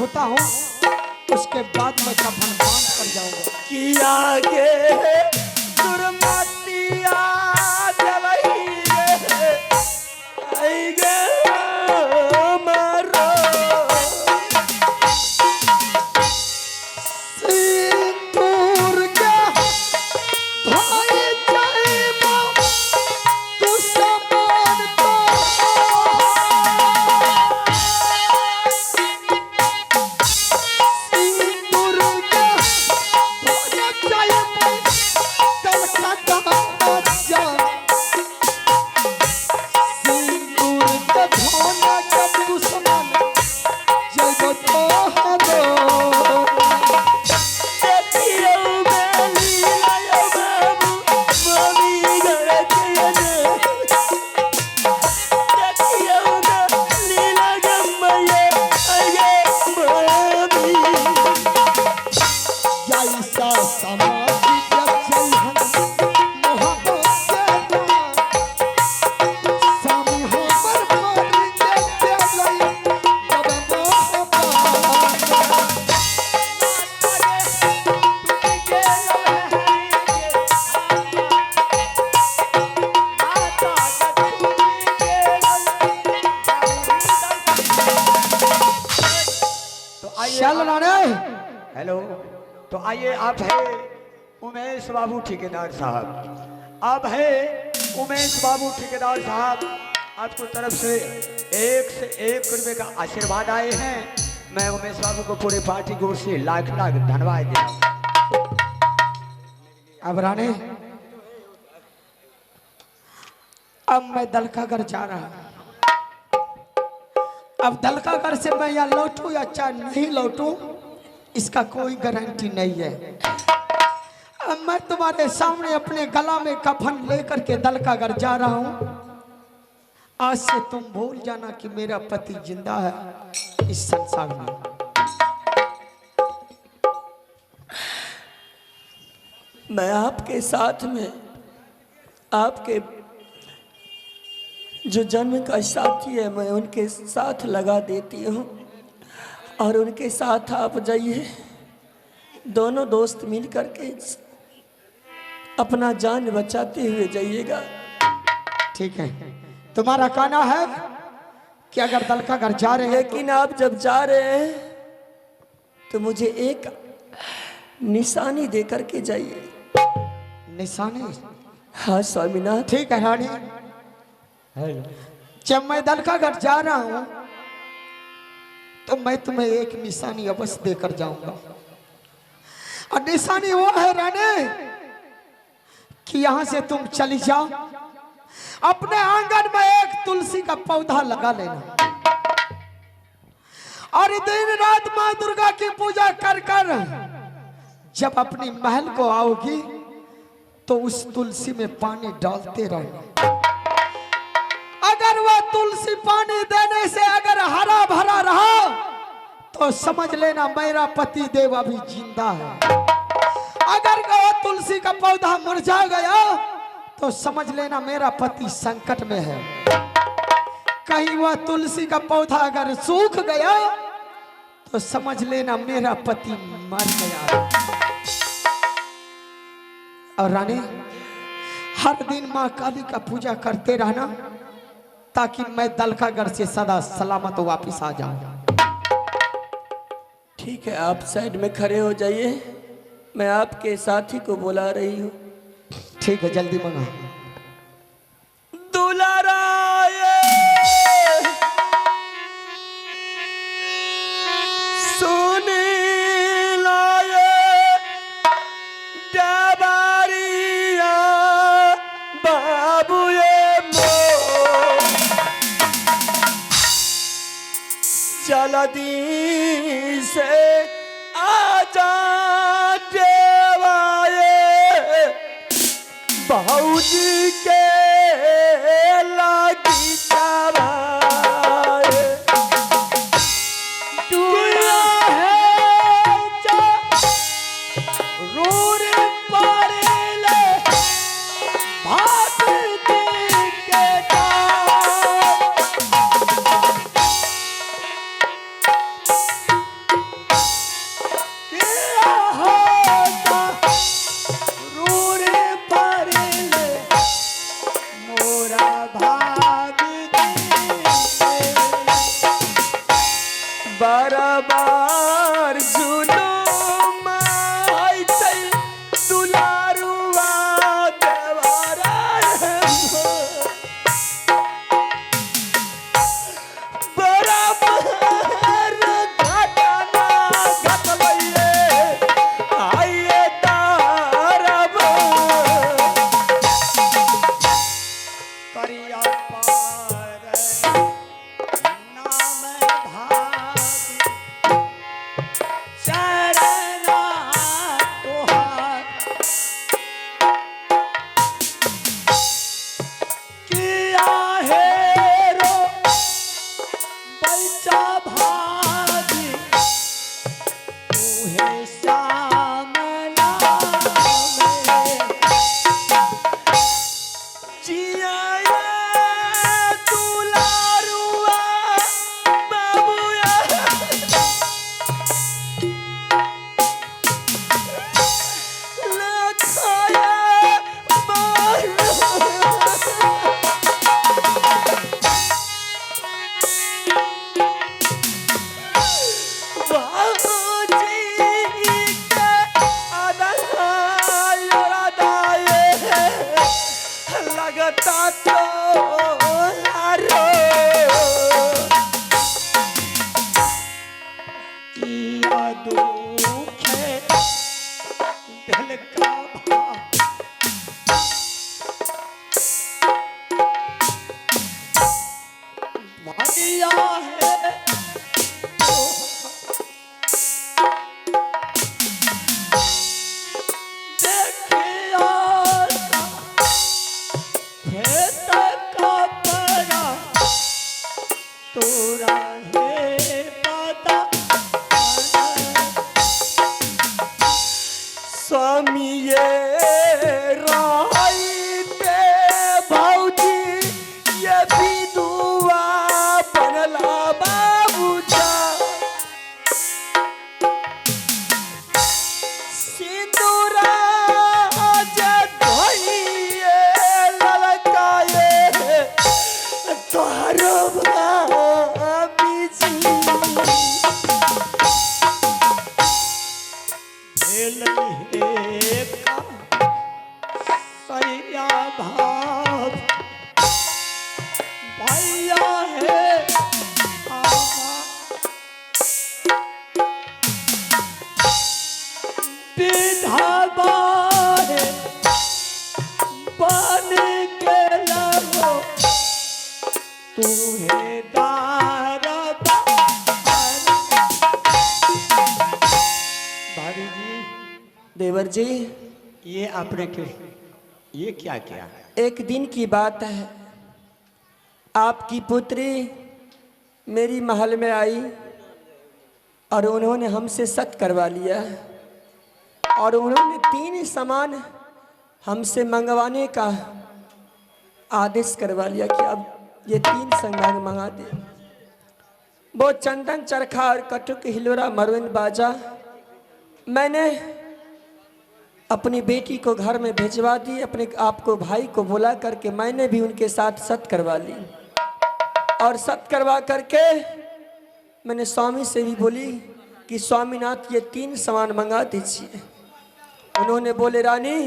धोता हूँ, उसके बाद मैं कफन बांध कर जाऊंगा। कि आगे दुर्मतिया जलइगे आइगे मारो सिंदूर के धोए जाइबो दुश्मन को। सिंदूर के धोए जाइबो दलका जा। सिंदूर के धोना जब दुश्मन जइबो तोहरो। चल राणे। हेलो, तो आइए, आप है उमेश बाबू ठेकेदार साहब। आप है उमेश बाबू ठेकेदार साहब, आपको तरफ से 1 रुपए का आशीर्वाद आए हैं। मैं उमेश बाबू को पूरे पार्टी की ओर से लाख लाख धन्यवाद देता हूं। अब राणे, अब मैं दलकागढ़ जा रहा हूं। अब दलकागढ़ से मैं या लौटूं या चाहे नहीं लौटूं, इसका कोई गारंटी नहीं है। अब मैं तुम्हारे सामने अपने गला में कफन लेकर के दलकागढ़ जा रहा हूं। आज से तुम भूल जाना कि मेरा पति जिंदा है इस संसार में। मैं आपके साथ में आपके जो जन्म का साथी है, मैं उनके साथ लगा देती हूँ और उनके साथ आप जाइए। दोनों दोस्त मिल करके अपना जान बचाते हुए जाइएगा। ठीक है, तुम्हारा कहना है कि अगर दलकागढ़ जा रहे हैं, लेकिन आप जब जा रहे हैं तो मुझे एक निशानी दे करके जाइए। निशानी? हाँ स्वामीनाथ। ठीक है रानी, जब मैं दलकागढ़ जा रहा हूं तो मैं तुम्हें एक निशानी अवश्य देकर जाऊंगा। और निशानी वो है रानी कि यहां से तुम चली जाओ, अपने आंगन में एक तुलसी का पौधा लगा लेना और दिन रात मां दुर्गा की पूजा कर कर जब अपनी महल को आओगी तो उस तुलसी में पानी डालते रहना। अगर वह तुलसी पानी देने से अगर हरा भरा रहा तो समझ लेना मेरा पति देव अभी जिंदा है। अगर वह तुलसी का पौधा मुरझा गया तो समझ लेना मेरा पति संकट में है। कहीं वह तुलसी का पौधा अगर सूख गया तो समझ लेना मेरा पति मर गया। और रानी, हर दिन मां काली का पूजा करते रहना ताकि मैं दलकागढ़ से सदा सलामत वापस आ जाऊं। ठीक है, आप साइड में खड़े हो जाइए, मैं आपके साथी को बुला रही हूँ। ठीक है, जल्दी मंगा। दुलाराए सुनी लाए डबारिया बाबू जल्दी से आजा देवाए बाबूजी के लागी चबाए दुआ है रोड पड़े ले भाग के लगता तो रो किया दुख है दिल का भाव भैया है देखिया खेत का बड़ा तोरा है पता स्वामी ये राई पे भौजी ये विधुआ बनला बाबूजा सिंदूरा धोइए ललकाए तोहरो बीजी सैया भाव भैया है विधवा है बन के लगो तू है भाभी जी देवर जी ये आपने ये क्या किया? एक दिन की बात है, आपकी पुत्री मेरी महल में आई और उन्होंने हमसे सत करवा लिया और उन्होंने 3 सामान हमसे मंगवाने का आदेश करवा लिया कि अब ये 3 सामान मंगा दे। वो चंदन चरखा और कटुक हिलोरा मरवन बाजा मैंने अपनी बेटी को घर में भिजवा दी। अपने आपको भाई को बुला करके मैंने भी उनके साथ सत करवा ली और सत करवा करके मैंने स्वामी से भी बोली कि स्वामीनाथ ये 3 सामान मंगा दीजिए। उन्होंने बोले रानी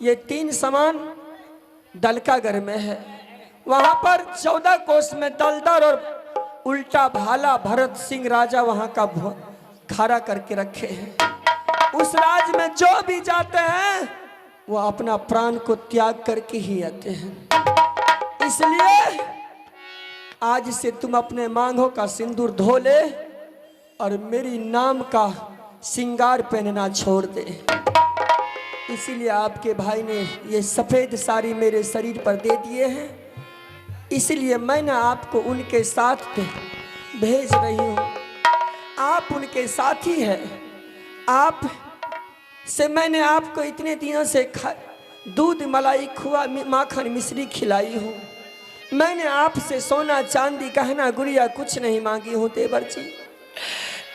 ये 3 सामान दलकागढ़ में है, वहाँ पर 14 कोस में दलदर और उल्टा भाला भरत सिंह राजा वहाँ का खड़ा करके रखे हैं। उस राज में जो भी जाते हैं वो अपना प्राण को त्याग करके ही आते हैं। इसलिए आज से तुम अपने मांगों का सिंदूर धो ले और मेरी नाम का श्रृंगार पहनना छोड़ दे। इसीलिए आपके भाई ने ये सफ़ेद साड़ी मेरे शरीर पर दे दिए हैं, इसलिए मैंने आपको उनके साथ भेज रही हूँ। आप उनके साथी हैं। आप से मैंने आपको इतने दिनों से दूध मलाई खुआ माखन मिश्री खिलाई हूँ। मैंने आपसे सोना चांदी गहना गुड़िया कुछ नहीं मांगी हूँ देवर जी,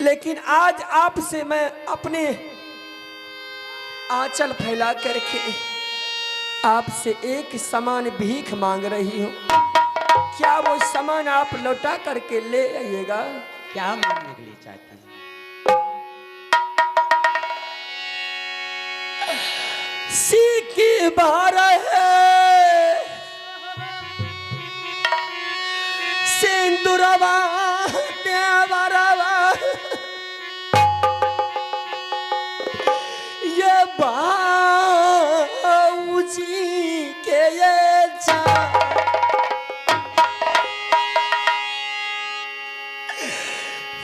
लेकिन आज आपसे मैं अपने आंचल फैला करके आपसे एक समान भीख मांग रही हूँ। क्या वो सामान आप लौटा करके ले आइएगा? क्या मांगने के लिए चाहते हैं? सीकी बार है सिंदूरवा देवरवा ये बाऊजी के ये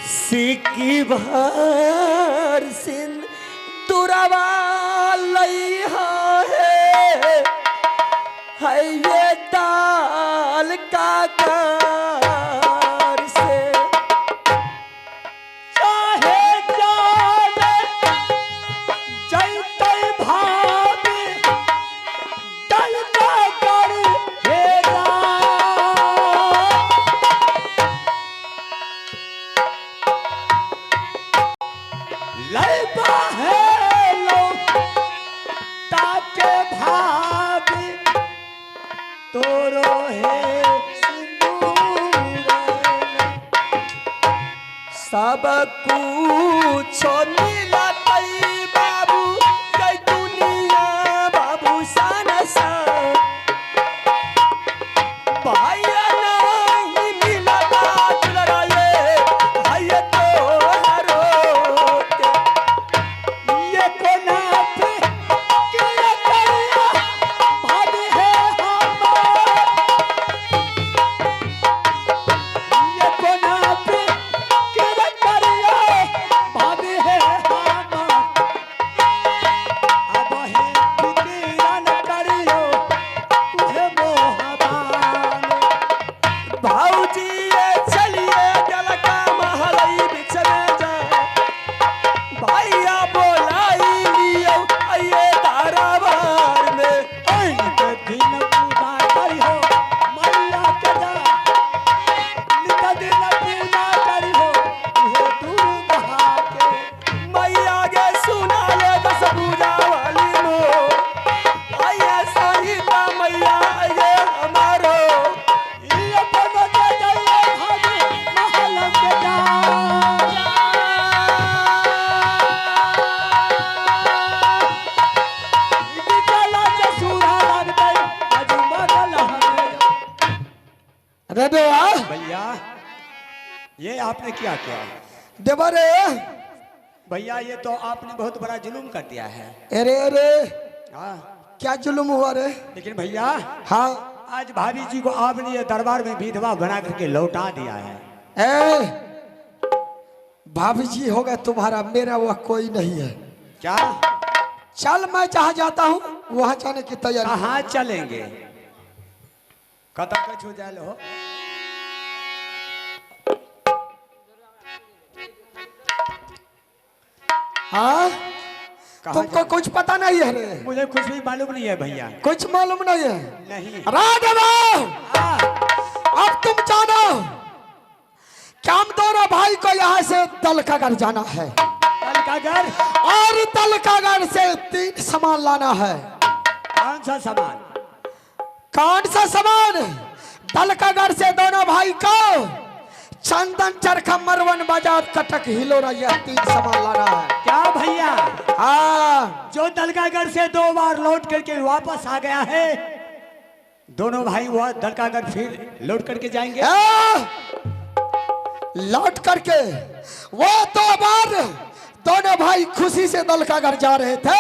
सीकी बार सिंदूरवा है ये दाल का कार से चाहे जाने जलते भाभी दल का कर हेरा लड़का है लो ताके भाभी तोरो है सब कुछ मिला तई बाबू कई दुनिया बाबू सन सन रे देवा भैया ये आपने क्या किया? देवा रे, भैया ये तो आपने बहुत बड़ा जुलूम कर दिया है। अरे अरे हाँ क्या जुल्म हुआ रे? लेकिन भैया हाँ आज भाभी जी को आपने ये दरबार में विधवा बना करके लौटा दिया है। ए भाभी जी होगा तुम्हारा, मेरा वह कोई नहीं है। क्या? चल मैं जहाँ जाता हूँ वहाँ जाने की तैयारी। कहाँ चलेंगे? कता कछ हो जाए हो। हाँ कहाँ तुमको कुछ पता नहीं है रे? मुझे कुछ भी मालूम नहीं है भैया। कुछ मालूम नहीं है? नहीं। राघव अब तुम जानो क्या हम दोनों भाई को यहाँ से दलकागढ़ जाना है, दलकागढ़ और दलकागढ़ से 3 सामान लाना है। कौन सा सामान? कौन सा सामान? दलकागढ़ से दोनों भाई को चंदन चरखा मरवन बाजार कटक हिलोरा, यह 3 सामान लाना है। क्या भैया? हाँ जो दलकागढ़ से 2 बार लौट करके वापस आ गया है, दोनों भाई वह दलकागढ़ फिर लौट करके जाएंगे? लौट करके वो 2 बार दोनों भाई खुशी से दलकागढ़ जा रहे थे,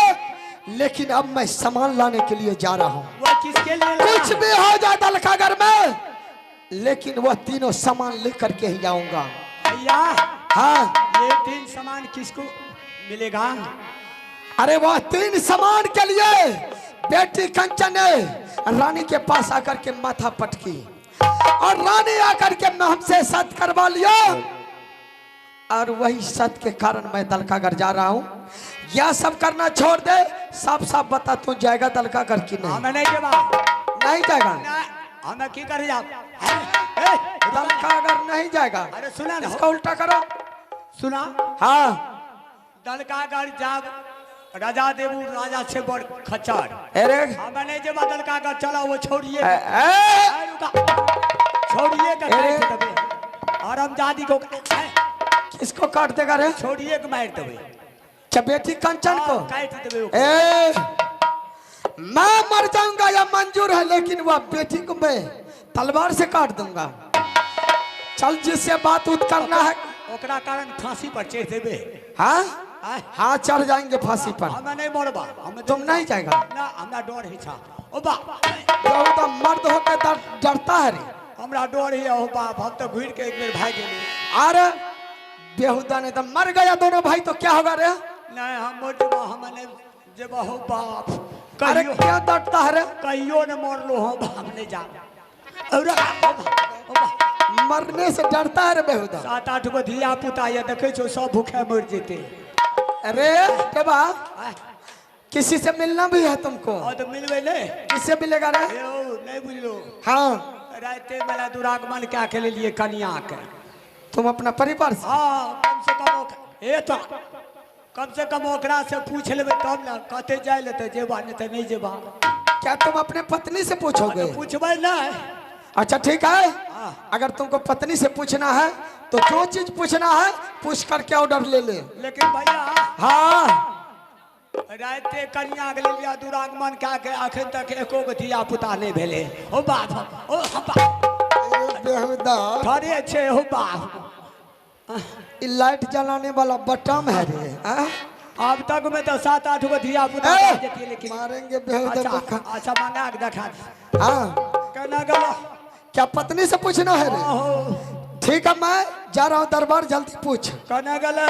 लेकिन अब मैं सामान लाने के लिए जा रहा हूँ। वह किसके लिए? कुछ भी हो जाए दलकागढ़ में, लेकिन वह तीनों सामान लेकर के ही जाऊंगा। भैया हाँ ये 3 सामान किसको मिलेगा? अरे वह 3 सामान के लिए बेटी कंचन ने रानी के पास आकर के माथा पटकी, और रानी आकर के हमसे सत करवा लिया, और वही सत के कारण मैं दलकागढ़ जा रहा हूँ। यह सब करना छोड़ दे, साफ साफ बता तू जाएगा दलकागढ़ की नहीं? हमें नहीं जाएगा। नहीं जाएगा? हमें की कर जा? दलकागढ़ नहीं जाएगा? अरे सुना ना, इसका उल्टा करो। सुना। हाँ दलकागढ़ जब राजा देवू राजा से बड़ खच्चर, अरे हमें नहीं जब दलकागढ़ चला वो छोड़िए छोड़िए का और हम जादी को किसको काट देगा रे? छोड़िए के मार देवे। क्या बेटी कंचन को? काट देवे। ए मैं मर जाऊंगा या मंजूर है, लेकिन वह बेटी को मैं तलवार से काट दूंगा। चल जिससे बात उत करना है, ओकरा कारण फांसी पर चढ़ देवे। हाँ हाँ चढ़ जाएंगे फांसी पर। हमें नहीं मरबा। हमें तुम नहीं जाएगा ना, हमरा डर ही था। ओ बा तो मर्द होकर डरता है रे? हमरा डर ही हो बाप, हम तो घूर के एक बेर भाग गेली। अरे बेहुदा ने तो मर गया दोनों भाई, तो क्या होगा रे? नहीं हम मर जबा, हम नहीं जबा हो बाप। अरे क्या डरता है रे? कहियो न मरलो हो बाप, नहीं जा। और मरने से डरता है रे बेहुदा? 7-8 गो धिया पुता ये देखे छो सब भूखे मर जेते। अरे देवा किसी से मिलना भी है तुमको? और तो मिलवे ले। किससे मिलेगा रे? नहीं बुझलो। हाँ राते मेला दुरागमन क्या के लिए कन्या के। तुम अपना परिवार से? हाँ कम से कम ए तो कम से कम ओकरा से पूछ लेबे तब ना, कहते जाए लेते जेबा नहीं तो नहीं जेबा। क्या तुम अपने पत्नी से पूछोगे? पूछबे ना। अच्छा ठीक है, अगर तुमको पत्नी से पूछना है तो जो चीज पूछना है पूछ करके ऑर्डर ले ले। लेकिन भैया हाँ राते कन्या के लिए दुरागमन क्या के अखन तक एको गो धिया पुता नहीं भेले हो बाप। ओ बेहुदा थोड़े अच्छे हो बाप। लाइट जलाने वाला बटम है रे? अब तक में तो 7-8 गो धिया पुता जेती, लेकिन मारेंगे बेहुदा। अच्छा मंगा के दिखा। हाँ कहना गला क्या पत्नी से पूछना है रे? ठीक है मैं जा रहा हूँ दरबार, जल्दी पूछ। कहना गला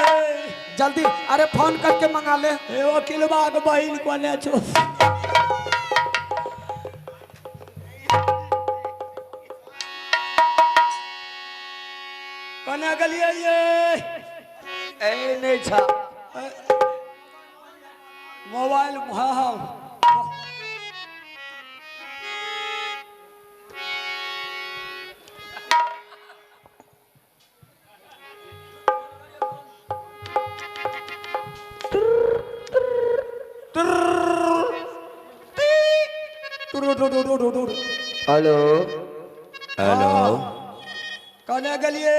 जल्दी, अरे फोन करके मंगा ले। वकीलबा के बहिन को ले छो। कहना गलिए ये नहीं छा मोबाइल। हाँ हेलो हेलो कहने गलिए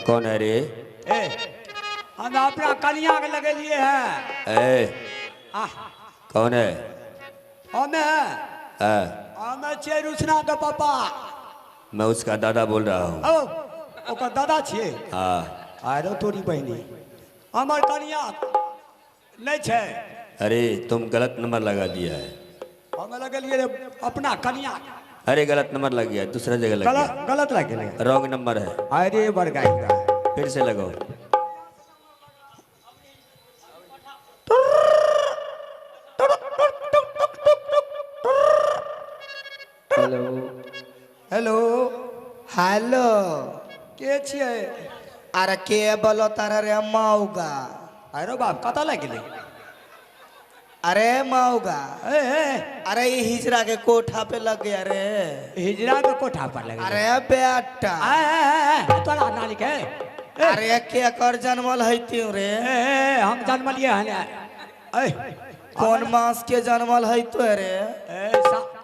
कौन है रे? ए हम अपना कन्या के लगेलिए हैं। कौन है? हमें हाँ। हमें चेरुसना का पापा। मैं उसका दादा बोल रहा हूँ। ओ ओकर दादा छिए। हाँ। आरो तोरी बहनी हमर कनिया नहीं छे। अरे तुम गलत नंबर लगा दिया है। हम लगलिए रे अपना कनिया। अरे गलत नंबर लग गया, दूसरा जगह लग गया। गलत लग गेलै। रॉन्ग नंबर है। अरे बड़गाई का फिर से लगाओ। Hello hello hello. के छिए? अरे के बोलो तारा रे मौगा? अरे बाप कतऽ लग गेलै? अरे मौगा, ए अरे ये हिजरा के कोठा पे लग गया रे। हिजरा के कोठा पर लग गेलै। अरे बेटा, तोरा नाली के अरे के कर जन्मल है त्यों रे? हम जन्मलिए हने। कौन मास के जन्मल है तो रे?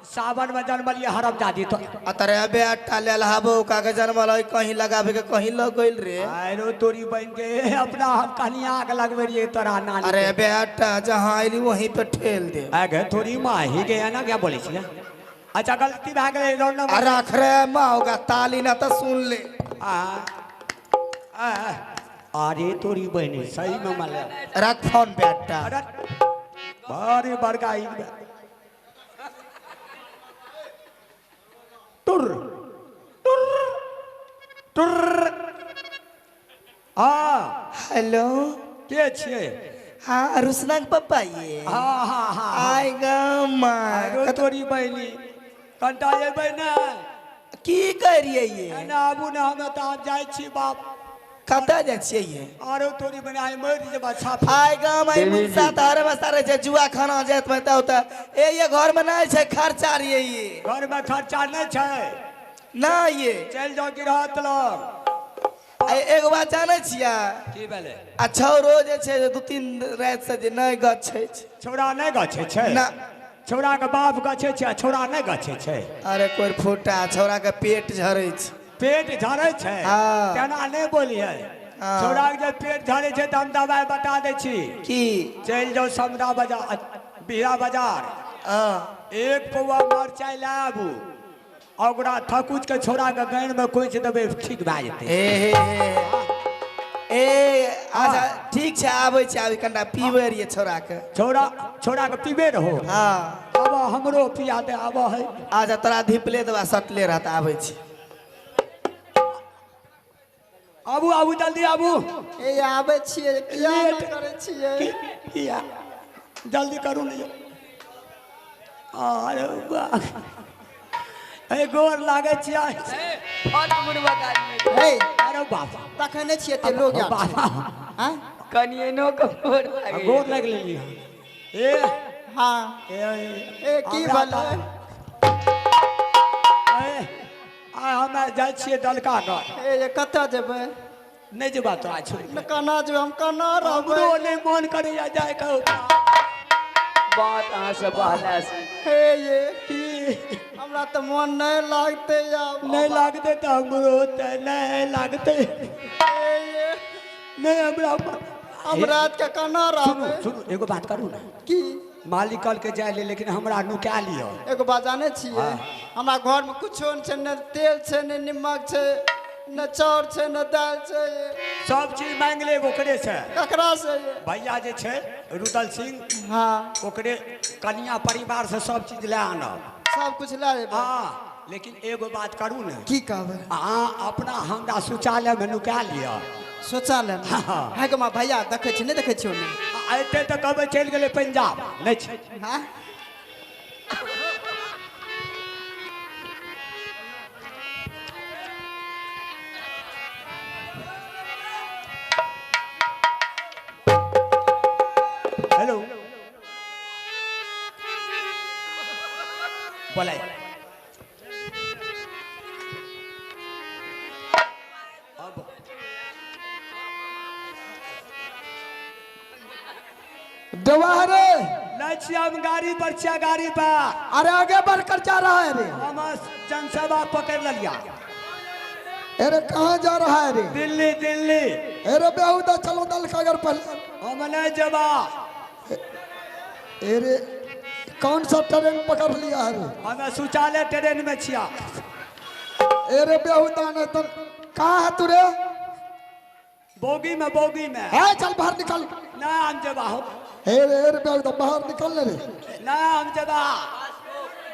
सावन में जन्मलिए हरमजादी तो। अतरे बेटा लेलहाबो का के जन्मल है कहीं लगाबे के कहीं लग गइल रे। अरे तोरी बहन के अपना हम कनिया के लगबे रहिए तोरा नाली। अरे बेटा जहाँ आइली वहीं पे ठेल दे। आगे थोड़ी माँ ही गया ना, क्या बोले छिए? अच्छा गलती भए गेलै रोड नंबर। रख रे मौगा, ताली ना तो सुन ले। अरे तोरी बहनी सही में मल रख फोन बेटा। अरे बारे बड़का टुर टुर टुर। हेलो के छिए? हाँ रुसना के पप्पा ये। हाँ आइ ग माँ अरे तोरी बहनी कंटा एबै ना की करिए ये? ना आबू ना, हमे तऽ आब जाइ छी बाप। कतऽ जाइ छियै ये? अरे तोरी बहनी आइ मरि जेबा छाप। आइ ग माँ मुसा तारे में सारे जे जुआ खाना जात में त ए ये घर में नहीं छै खर्चा रे ये। घर में खर्चा नहीं छै ना ये। चल जाओ गिरहत लग। एगो बात जाने छिया? की भेलै? अच्छा रोज जे छै 2-3 रात से जे नहीं गछै छै। छोड़ा नहीं गछे छै ना। छोड़ा के बाप गछे छै, छोड़ा नहीं गछे छै। अरे कोई फूटा छोरा के पेट झरै छै। पेट झड़े छै? हाँ। तेना नहीं बोलिए। हाँ। छोड़ा के जब पेट झड़े छै तो हम दवाई बता दे छी। की? चल जाओ समरा बाजार, बिहार बाजार, एक पौआ मरचाई ले आबू, ओकरा थकुच के छोड़ा के गाइन में खोइच देबै, ठीक भए जेतै। अच्छा ठीक छै आबै छै, अभी कनिटा पीबै रहिए छोरा के। छोड़ा के पीबे रहो। हाँ अब हमरो पिया दे अब है। अच्छा तोरा धिपले देबा सटले रहता, आबै छी। आबू आबू जल्दी आबू। ए आबै छियै, किया लेट करै छियै? किया जल्दी करू ने। अरे वाह, ए गोर लागे छियै। हे अरे बाबा तखने छियै ते लोग यार। बाबा हां कनियनो के गोर लग लेली। ए हां ए की भले? हमे जाइ छियै दलका घर। ए कतऽ जेबै? नहीं जेबा तोरा छोड़ न कना जेबै, हम कना रहबै? हमरो नहीं मन करैया जाए के। बात अहाँ से बहला से हे ये की हमरा तो मन नहीं लागते यार। नहीं लागते तो हमरो ते नहीं लागते। हे ये नहीं हमरा हम रात के कना रहबै? सुनो एगो बात करू ना। की? मालिक कल के जाए ले, लेकिन हमरा नुका लियो। एगो बात जाने छियै? हमरा घर में कुछो नहीं छै, न तेल छै, न नमक छै, न चाउर छै, न दाल छै। सब चीज मांग ले ओकरे से। ककरा से ये? भैया जे छै रुदल सिंह, हाँ ओकरे कन्या परिवार से सब चीज ले आनब। सब कुछ ला लेबै। हाँ लेकिन एगो बात करू ना। की कहबै? अहाँ अपना हमरा शौचालय में नुका लियो। शौचालय में? हाँ। है गे माँ भैया देखै छी, नहीं देखै छी ओने? अते तो कहबै चल गेलै पंजाब, नहीं छै। हाँ हेलो बोले दोबारे नहीं छी हम गाड़ी पर छिया, गाड़ी पर। अरे आगे बढ़कर जा रहा है रे। हम जनसभा पकड़ लिया। अरे कहाँ जा रहा है रे? दिल्ली दिल्ली। अरे बेहुदा चलो दल का अगर पहले। हम नहीं जबा। अरे कौन सा ट्रेन पकड़ लिया है रे? हमें शौचालय ट्रेन में छिया। एरे बेहुदा ने तो कहाँ है तू रे? बोगी में है चल बाहर निकल। ना हम जब आओ एरे बेहुदा बाहर निकल रे। ना हम जब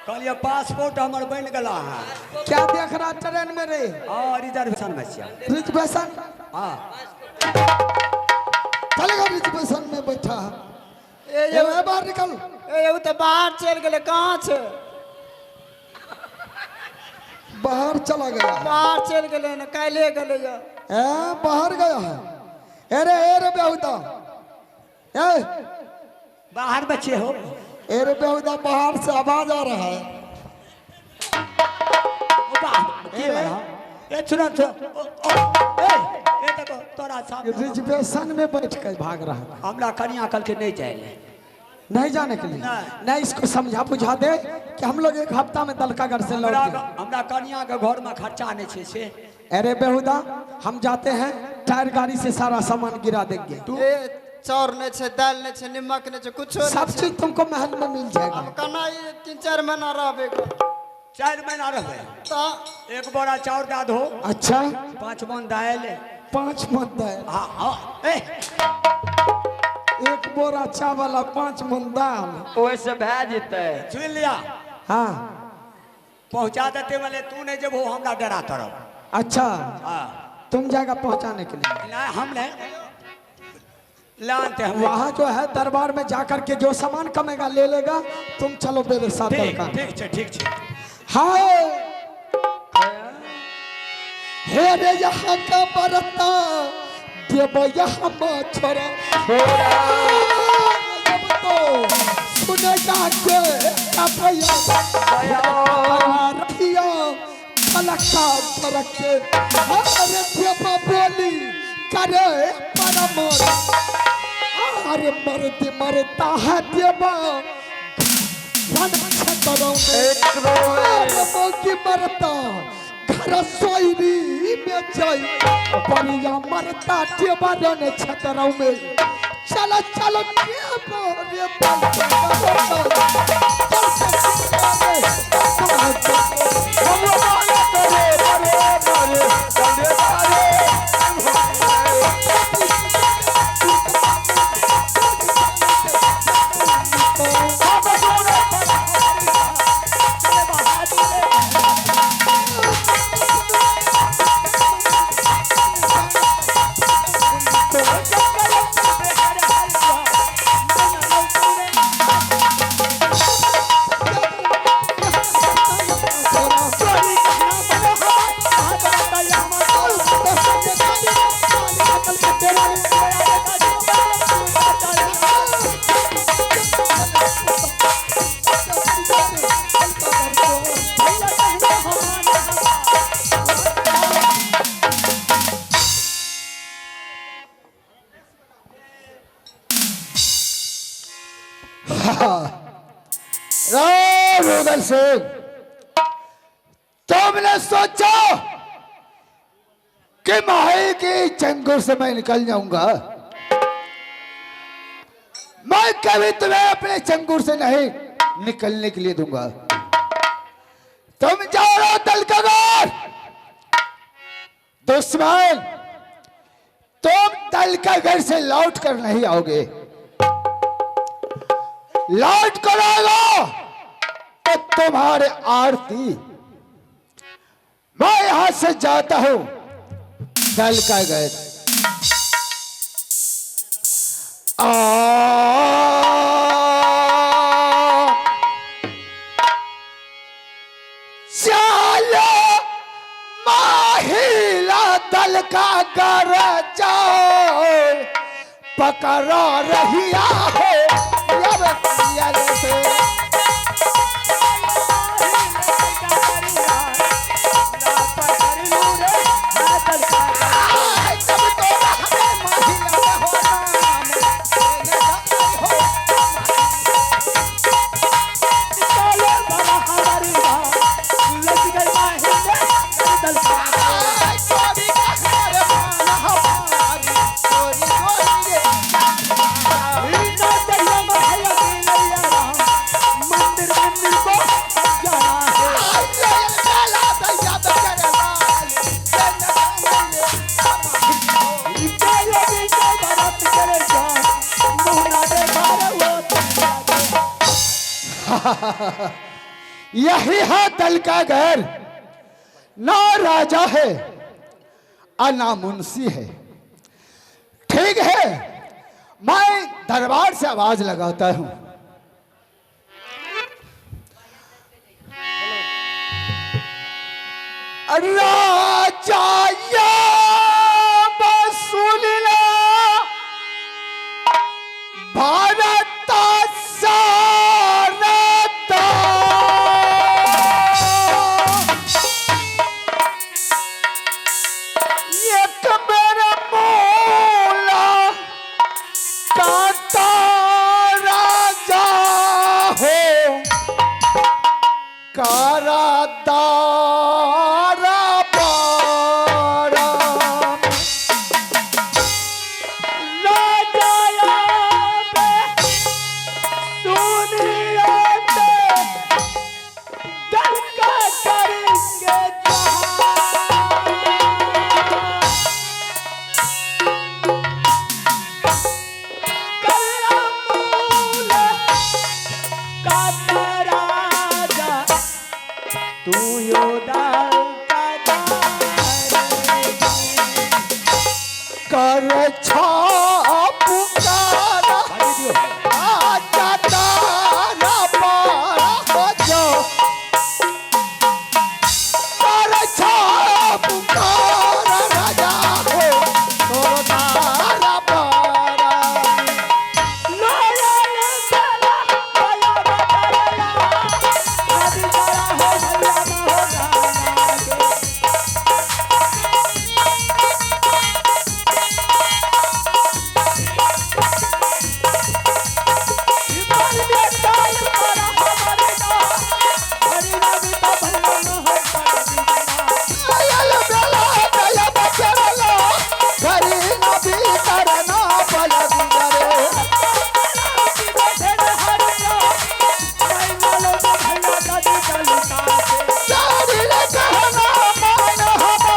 कहलिए पासपोर्ट हमर बन गला है। क्या देख रहा ट्रेन में रे? और रिजर्वेशन में छिया। रिजर्वेशन? हाँ चलेगा रिजर्वेशन में बैठा है। ये बाहर निकल। ए तो बाहर चल गए कहाँ छे? बाहर चला गया। बाहर चल गए न काले गले जा। बाहर गया है। अरे एरे बेहुदा ए बाहर बच्चे हो। एरे बेहुदा बाहर से आवाज आ रहा है। ए सुनो ए देखो तोरा सामने रिजर्वेशन में बैठ कर भाग रहा है। हमरा कन्या कल के नहीं जाए नहीं जाने के लिए नहीं इसको समझा बुझा दे कि हम लोग एक हफ्ता में दलकागढ़ से लौट गए। हमरा कन्या के घर में खर्चा नहीं छे से। अरे बेहुदा हम जाते हैं टायर गाड़ी से सारा सामान गिरा देंगे। तू चाउर नहीं छे, दाल नहीं छे, नमक नहीं छे, कुछ सब चीज तुमको महल में मिल जाएगा। हम कना ये 3-4 महीना रहबे। 4 महीना रहे तो एक बोरा चाउर दे दो। अच्छा 5 मन दाल। 5 मन दाल। हाँ हाँ ए 1 बोरा चावल और 5 मन दाल। ओसे भै जेते। सुन लिया। हाँ पहुंचा देते वाले तू नहीं जब वो हमरा डरा तरफ। अच्छा हाँ तुम जाएगा पहुंचाने के लिए? ना हम नहीं लानते हम वहाँ जो है दरबार में जाकर के जो सामान कमेगा ले लेगा। तुम चलो मेरे साथ दलकागढ़। ठीक छे। हाय हे रे यहाँ का बरता देव यहाँ छोरा जब तो सुनेगा के रखिया फलका फरके अरे देवा बोली करे परमोर अरे मरता है देवा की मरता घर सोयरी में जाई बढ़िया मरता टेबरन छतरौ में चलो चलो रोगन सिंह तुमने सोचा कि माही की चंगुल से मैं निकल जाऊंगा? मैं कभी तुम्हें अपने चंगुल से नहीं निकलने के लिए दूंगा। तुम जाओ रहो दलकागढ़। दुश्मन तुम दलकागढ़ से लौट कर नहीं आओगे। लौट कर आओ तो तुम्हारे आरती मैं यहां से जाता हूं दलकागढ़। चलो महिला दलकागढ़ जाओ पकड़ो रहिया हो यही है दल का घर, ना राजा है और ना मुंशी है। ठीक है, मैं दरबार से आवाज लगाता हूं। राजा या बसुलिला भारत सारता, एक मेरा मूला काता राजा हो, कारादारा पारा राजा पे सुनिए दल का करेंगे तू योदाल कर छाप आजा तारा पारा हो जो, कर छाप राजा हो तो तारा पारा आयल बेला बेला बचरलो घरी नबी करना पल गुजरे चारी रे कहना मान हमा,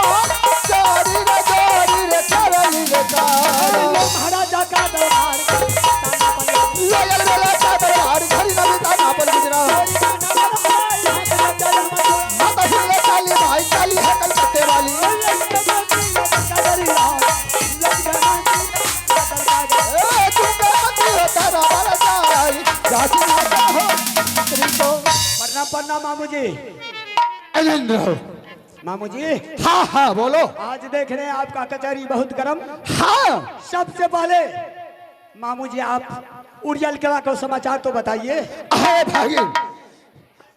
चारी रे करली रे कार महाराजा का दरबार आयल बेला का दरबार घरी नबी करना पल गुजरा। माता सुन काली भाई काली है कलकत्ते वाली, प्रणाम प्रणाम मामू जी। मामू जी, हाँ हाँ बोलो। आज देख रहे हैं आपका कचहरी बहुत गर्म। हाँ सबसे पहले मामू जी आप उड़ियल किला को समाचार तो बताइए। अरे भागी,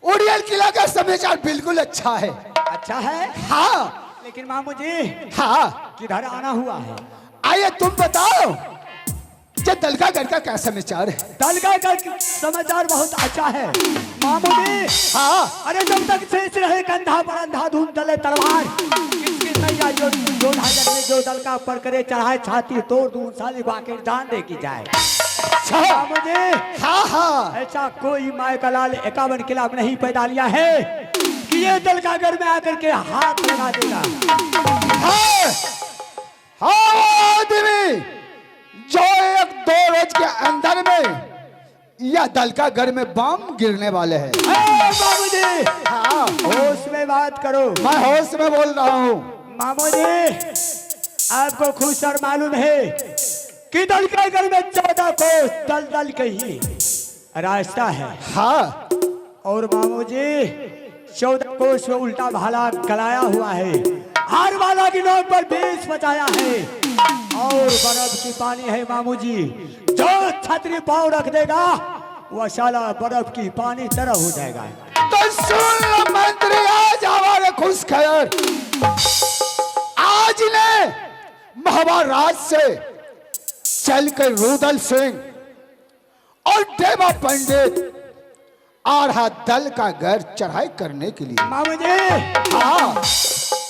उड़ियल किला का समाचार बिल्कुल अच्छा है। अच्छा है, हाँ लेकिन मामू जी हाँ किधर आना हुआ है? आइए तुम बताओ, ये दलका घर का क्या समाचार है? दलगा का समाचार बहुत अच्छा है मामू जी। हाँ अरे जब तक शेष रहे कंधा पर अंधा धूम चले तलवार, किसकी सैया जो हाजर में जो दलका पर करे चढ़ाए छाती तोड़ दूं साली को आखिर जान दे की जाए। अच्छा मामू जी हाँ हाँ ऐसा कोई माय का लाल 51 किला में नहीं पैदा लिया है कि ये दलका घर में आकर के हाथ लगा देगा। हाँ हाँ आदमी जो एक दो रोज के अंदर में यह दलका घर में बम गिरने वाले हैं। मामू जी हाँ होश में बात करो। मैं होश में बोल रहा हूँ। मामू जी आपको खुश और मालूम है कि दलका घर में 14 कोस दल दल के ही रास्ता है। हाँ और मामू जी 14 कोस में उल्टा भाला गलाया हुआ है, हर वाला की नोक पर 20 बचाया है और बर्फ की पानी है मामू जी। जो छतरी पाँव रख देगा वह साला बर्फ की पानी तरह हो जाएगा। तो सुन लो मंत्री, आज हमारे खुश खबर, आज ने महाराज से चलकर रुदल सिंह और देवा पंडित आ रहा दल का घर चढ़ाई करने के लिए। मामू जी हाँ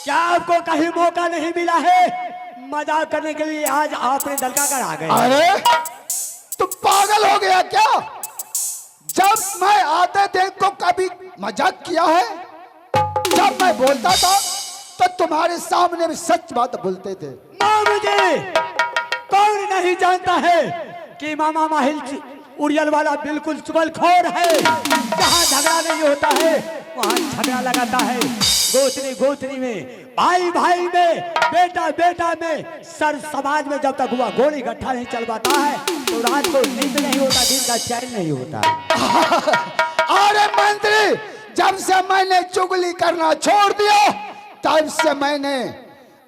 क्या आपको कहीं मौका नहीं मिला है मजाक करने के लिए? आज आपने दल का घर आ गए। अरे तू पागल हो गया क्या? जब मैं आते थे तो कभी मजाक किया है? जब मैं बोलता था तो तुम्हारे सामने में सच बात बोलते थे। मामू जी कौन नहीं जानता है कि मामा माहिल उड़ियल वाला बिल्कुल चुगलखोर है। जहाँ झगड़ा नहीं होता है, वहाँ झगड़ा लगाता है गोतनी गोतनी में, भाई भाई में, बेटा बेटा में, सर समाज में। जब तक हुआ गोली गट्ठा नहीं चलवाता है तो रात को नींद नहीं होता, दिन का चैन नहीं होता। अरे मंत्री, जब से मैंने चुगली करना छोड़ दिया तब से मैंने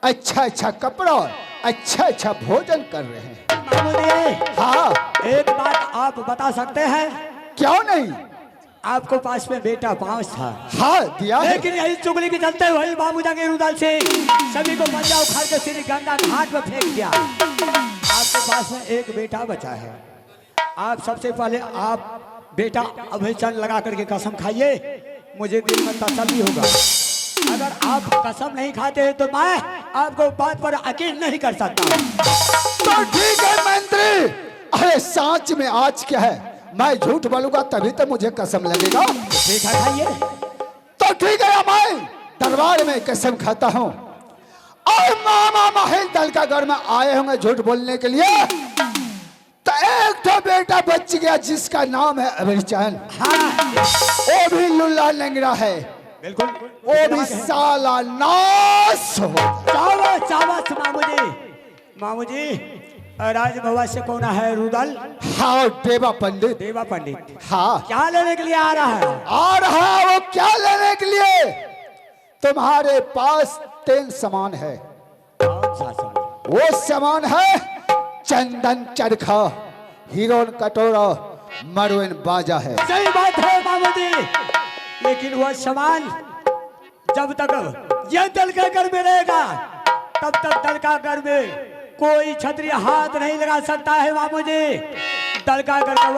अच्छा अच्छा कपड़ा, अच्छा अच्छा भोजन कर रहे हैं। मामूली, हाँ, एक बात आप बता सकते हैं? क्यों नहीं? आपको पास में बेटा 5 था, हाँ दिया है। लेकिन यही चुगली के चलते वही बाबू जंगे रुदल से सभी को पंजा उखाड़ के श्री गंगा घाट में फेंक दिया। आपके पास में एक बेटा बचा है। आप सबसे पहले आप बेटा अभिचन लगा करके कसम खाइए, मुझे दिल में तसल्ली होगा। अगर आप कसम नहीं खाते हैं तो मैं आपको बात पर यकीन नहीं कर सकता। तो ठीक है मंत्री, अरे सांच में आज क्या है, मैं झूठ बोलूंगा तभी तो मुझे कसम लगेगा। ठीक है, खाइए। तो ठीक है, मैं दरबार में कसम खाता हूँ और मामा महल दलकागढ़ में आए होंगे झूठ बोलने के लिए। तो एक तो बेटा बच गया जिसका नाम है अभिचन। हाँ, वो भी लुल्ला लंगड़ा है, बिल्कुल, वो भी साला नाश हो। चावस चावस मामू जी, मामू जी, राजभवन से कौन है? रुदल? हाँ, देवा पंडित। देवा पंडित? हाँ, क्या लेने के लिए आ रहा है? आ रहा है वो क्या लेने के लिए? तुम्हारे पास 3 सामान है। कौन सा सामान? वो सामान है चंदन चरखा, हीरोन कटोरा, मरवन बाजा है। सही बात है मामू जी, लेकिन वह सामान जब तक यह दलकागढ़ में रहेगा तब तक दलकागढ़ में कोई क्षत्रिय हाथ नहीं लगा सकता है मामू जी। दलकागढ़ का